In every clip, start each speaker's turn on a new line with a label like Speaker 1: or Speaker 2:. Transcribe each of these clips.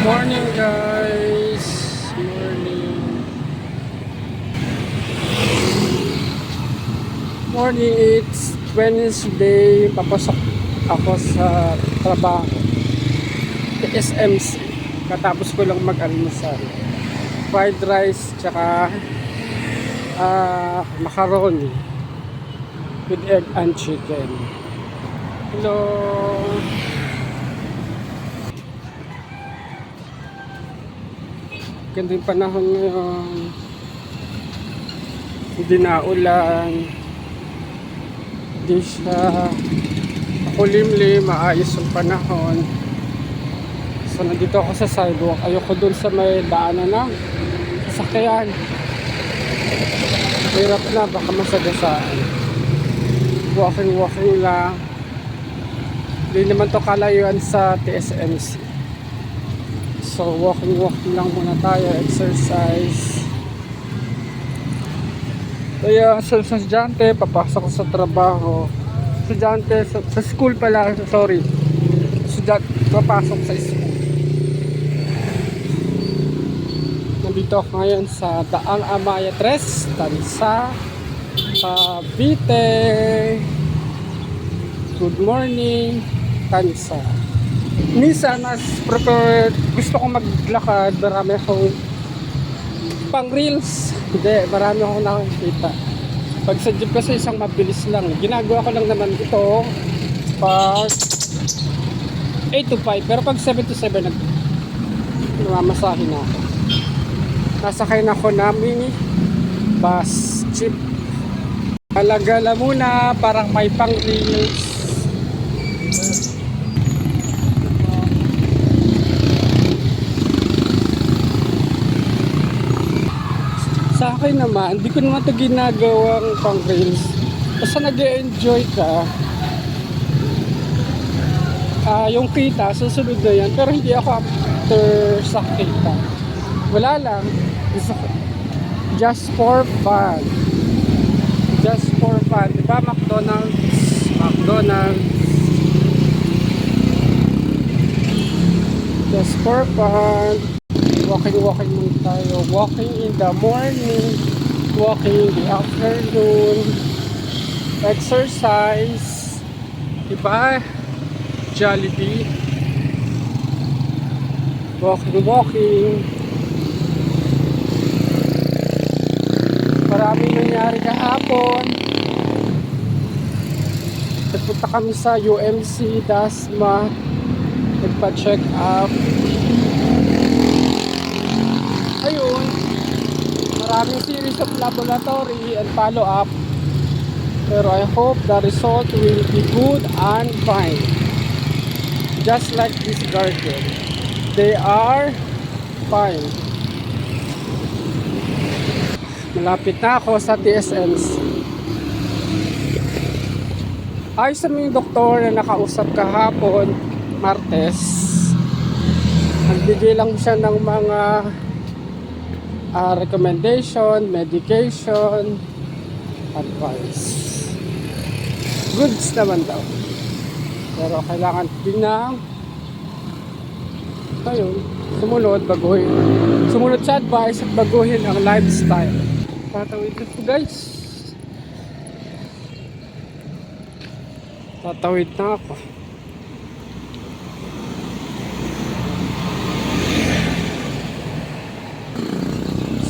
Speaker 1: Morning guys, morning. Morning, it's Wednesday. Papasok ako sa trabaho, SMC. Katapos ko lang mag-almusal, fried rice tsaka macaroni with egg and chicken. Hello. Ganda yung panahon ngayon, hindi na ulan, hindi siya makulimlim, maayos yung panahon. So nandito ako sa sidewalk, ayoko dun sa may daanan ng sasakyan, hirap na, baka masagasaan. Walking lang, hindi naman to kalayuan sa TSMC. So walking lang muna tayo, exercise. Kaya sa estudyante, papasok sa trabaho. Estudyante, sa school pala, sorry. Estudyante, papasok sa school. Nandito ako ngayon sa Daang Amaya 3, Tansa, Cavite. Good morning, Tansa. Minsan, mas prefer, gusto kong maglakad, marami akong pang reels. Hindi, marami akong nakikita. Pag sa jeep kasi isang mabilis lang. Ginagawa ko lang naman ito pag 8 to 5. Pero pag 7 to 7, namamasahin na ako. Nasakay na ako na mini bus, jeep. Alagala muna, parang may pang reels. Sa akin naman, hindi ko naman ito ginagawang pang reels. Basta nag-enjoy ka, yung kita, susunod na yan. Pero hindi ako after sa kita. Wala lang. Just for fun. Just for fun. Diba McDonald's? Just for fun. Walking muna tayo. Walking in the morning, walking in the afternoon, exercise, diba? Jollibee, walking. Maraming nangyari kahapon. Nagpunta kami sa UMC Dasma, nagpa-check up. Ayun, maraming series of laboratory and follow-up, pero I hope the result will be good and fine. Just like this garden, they are fine. Malapit na ako sa TSMC. Ayos naman yung doktor na nakausap kahapon, Martes. Nagbigay lang siya ng mga recommendation, medication, advice. Goods naman daw. Pero kailangan din na ayun, sumunod sa advice at baguhin ang lifestyle. Tatawid na po guys. Tatawid na ako.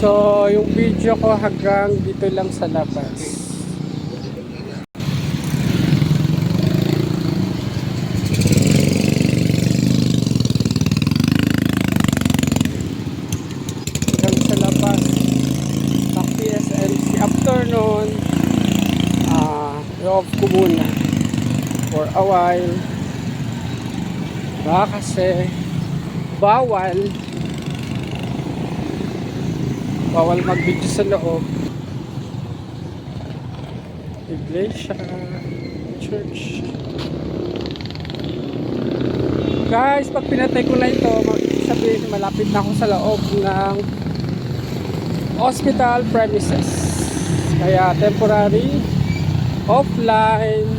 Speaker 1: So, yung video ko hanggang dito lang sa labas. Hanggang sa labas. Sa PSMC. Afternoon, i-off ko muna for a while. Baka kasi bawal mag-video sa loob. Iglesia, church. Guys, pag pinatay ko na ito, sabihin malapit na ako sa loob ng hospital premises. Kaya temporary, offline.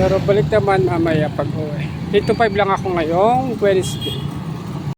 Speaker 1: Pero balik naman mamaya pag uwi. 8 to 5 lang ako ngayong Wednesday.